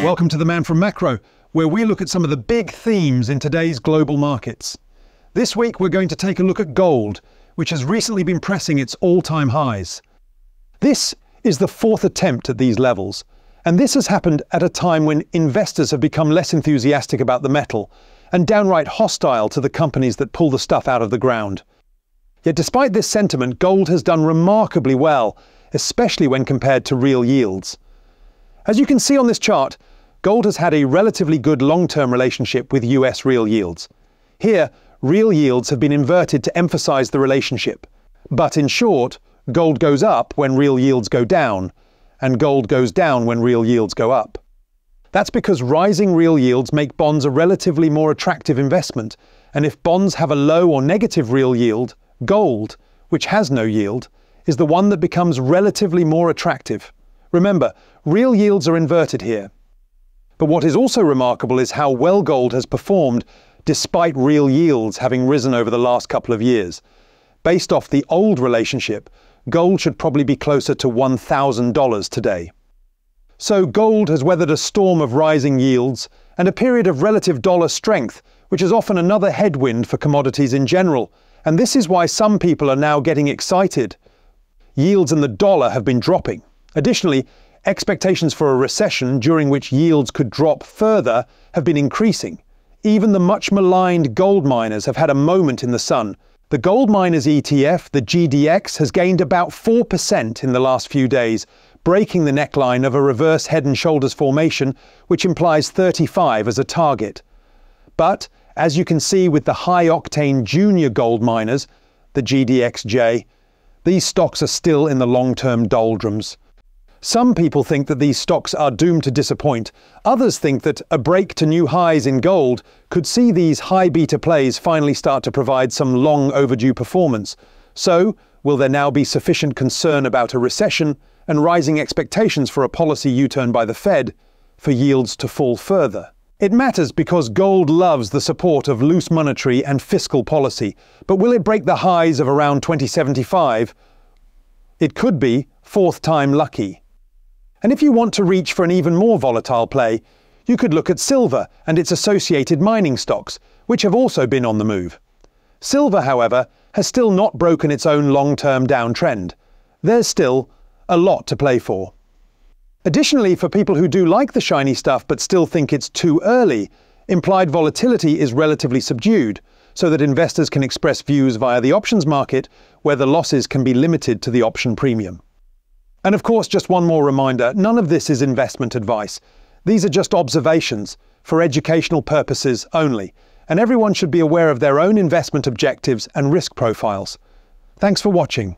Welcome to The Man from Macro, where we look at some of the big themes in today's global markets. This week we're going to take a look at gold, which has recently been pressing its all-time highs. This is the fourth attempt at these levels, and this has happened at a time when investors have become less enthusiastic about the metal and downright hostile to the companies that pull the stuff out of the ground. Yet despite this sentiment, gold has done remarkably well, especially when compared to real yields. As you can see on this chart, gold has had a relatively good long-term relationship with US real yields. Here, real yields have been inverted to emphasize the relationship. But in short, gold goes up when real yields go down, and gold goes down when real yields go up. That's because rising real yields make bonds a relatively more attractive investment, and if bonds have a low or negative real yield, gold, which has no yield, is the one that becomes relatively more attractive. Remember, real yields are inverted here. But what is also remarkable is how well gold has performed despite real yields having risen over the last couple of years. Based off the old relationship, gold should probably be closer to $1,000 today. So gold has weathered a storm of rising yields and a period of relative dollar strength, which is often another headwind for commodities in general. And this is why some people are now getting excited. Yields in the dollar have been dropping. Additionally, expectations for a recession during which yields could drop further have been increasing. Even the much maligned gold miners have had a moment in the sun. The gold miners ETF, the GDX, has gained about 4% in the last few days, breaking the neckline of a reverse head and shoulders formation, which implies 35 as a target. But, as you can see with the high-octane junior gold miners, the GDXJ, these stocks are still in the long-term doldrums. Some people think that these stocks are doomed to disappoint. Others think that a break to new highs in gold could see these high beta plays finally start to provide some long overdue performance. So, will there now be sufficient concern about a recession and rising expectations for a policy U-turn by the Fed for yields to fall further? It matters because gold loves the support of loose monetary and fiscal policy, but will it break the highs of around 2075? It could be fourth time lucky. And if you want to reach for an even more volatile play, you could look at silver and its associated mining stocks, which have also been on the move. Silver, however, has still not broken its own long-term downtrend. There's still a lot to play for. Additionally, for people who do like the shiny stuff but still think it's too early, implied volatility is relatively subdued, so that investors can express views via the options market, where the losses can be limited to the option premium. And of course, just one more reminder, none of this is investment advice. These are just observations for educational purposes only, and everyone should be aware of their own investment objectives and risk profiles. Thanks for watching.